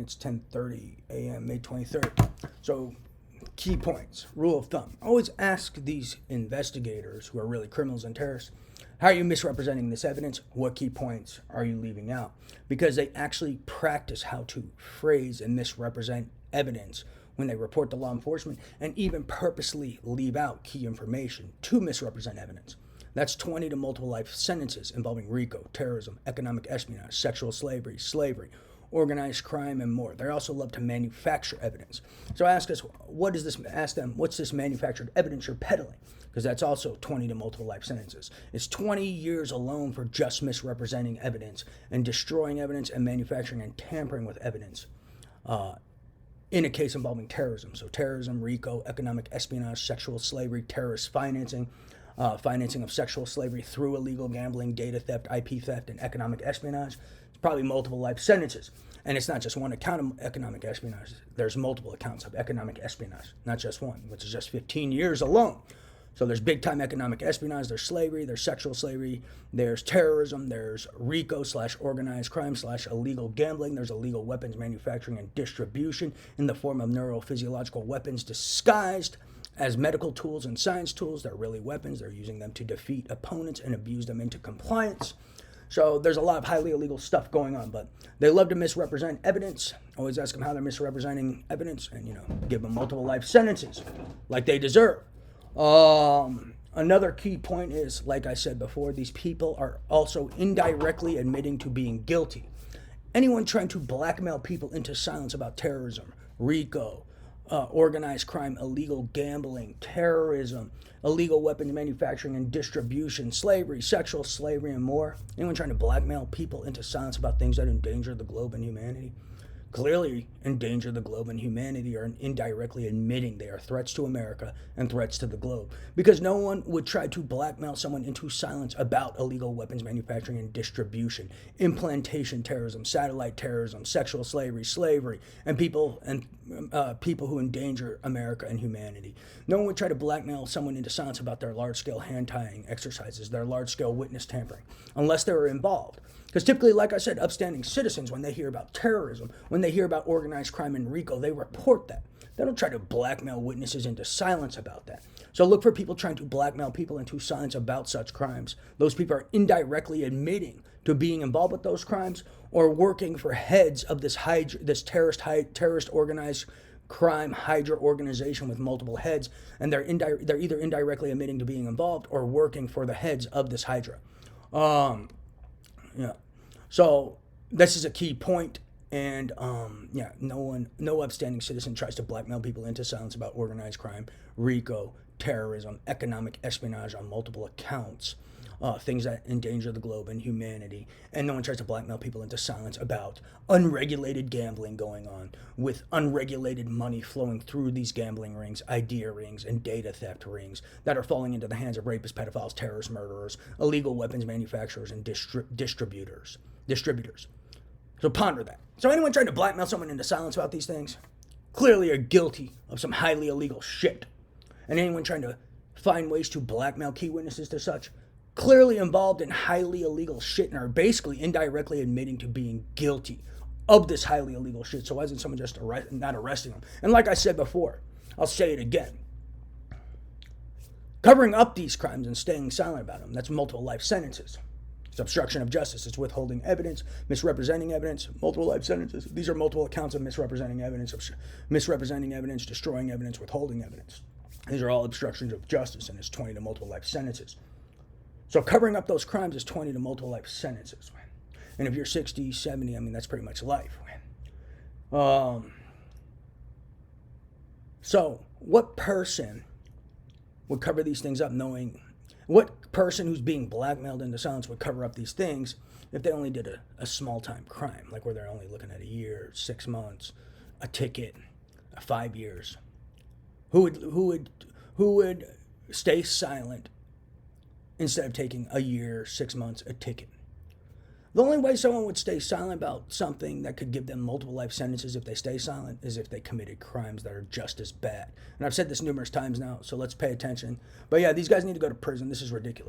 It's 10:30 a.m. May 23rd. So, key points, rule of thumb. Always ask these investigators who are really criminals and terrorists, how are you misrepresenting this evidence? What key points are you leaving out? Because they actually practice how to phrase and misrepresent evidence when they report to law enforcement, and even purposely leave out key information to misrepresent evidence. That's 20 to multiple life sentences involving RICO, terrorism, economic espionage, sexual slavery, organized crime, and more. They also love to manufacture evidence. So ask them, what's this manufactured evidence you're peddling? Because that's also 20 to multiple life sentences. It's 20 years alone for just misrepresenting evidence and destroying evidence and manufacturing and tampering with evidence in a case involving terrorism. So terrorism, RICO, economic espionage, sexual slavery, terrorist financing, financing of sexual slavery through illegal gambling, data theft, IP theft, and economic espionage. It's probably multiple life sentences. And it's not just one account of economic espionage. There's multiple accounts of economic espionage, not just one, which is just 15 years alone. So there's big-time economic espionage, there's slavery, there's sexual slavery, there's terrorism, there's RICO/organized crime/illegal gambling, there's illegal weapons manufacturing and distribution in the form of neurophysiological weapons disguised as medical tools and science tools. They're really weapons. They're using them to defeat opponents and abuse them into compliance. So there's a lot of highly illegal stuff going on, but they love to misrepresent evidence. Always ask them how they're misrepresenting evidence and, give them multiple life sentences like they deserve. Another key point is, like I said before, these people are also indirectly admitting to being guilty. Anyone trying to blackmail people into silence about terrorism, RICO, organized crime, illegal gambling, terrorism, illegal weapons manufacturing and distribution, slavery, sexual slavery, and more. Anyone trying to blackmail people into silence about things that endanger the globe and humanity clearly endanger the globe and humanity, are indirectly admitting they are threats to America and threats to the globe. Because no one would try to blackmail someone into silence about illegal weapons manufacturing and distribution, implantation terrorism, satellite terrorism, sexual slavery, and people who endanger America and humanity. No one would try to blackmail someone into silence about their large-scale hand-tying exercises, their large-scale witness tampering, unless they were involved. Because typically, like I said, upstanding citizens, when they hear about terrorism, when they hear about organized crime and RICO, they report that. They don't try to blackmail witnesses into silence about that. So look for people trying to blackmail people into silence about such crimes. Those people are indirectly admitting to being involved with those crimes or working for heads of this terrorist organized crime Hydra organization with multiple heads, and they're either indirectly admitting to being involved or working for the heads of this Hydra. So this is a key point, and no upstanding citizen tries to blackmail people into silence about organized crime, RICO, terrorism, economic espionage on multiple accounts, things that endanger the globe and humanity, and no one tries to blackmail people into silence about unregulated gambling going on, with unregulated money flowing through these gambling rings, idea rings, and data theft rings that are falling into the hands of rapists, pedophiles, terrorists, murderers, illegal weapons manufacturers, and distributors. So ponder that. So anyone trying to blackmail someone into silence about these things clearly are guilty of some highly illegal shit. And anyone trying to find ways to blackmail key witnesses to such clearly involved in highly illegal shit and are basically indirectly admitting to being guilty of this highly illegal shit. So why isn't someone just not arresting them? And like I said before, I'll say it again. Covering up these crimes and staying silent about them, that's multiple life sentences. It's obstruction of justice. It's withholding evidence, misrepresenting evidence, multiple life sentences. These are multiple accounts of misrepresenting evidence, destroying evidence, withholding evidence. These are all obstructions of justice, and it's 20 to multiple life sentences. So covering up those crimes is 20 to multiple life sentences. And if you're 60, 70, that's pretty much life. So what person would cover these things up knowing... What person who's being blackmailed into silence would cover up these things if they only did a small-time crime, like where they're only looking at a year, 6 months, a ticket, 5 years? Who would stay silent instead of taking a year, 6 months, a ticket? The only way someone would stay silent about something that could give them multiple life sentences if they stay silent is if they committed crimes that are just as bad. And I've said this numerous times now, so let's pay attention. But yeah, these guys need to go to prison. This is ridiculous.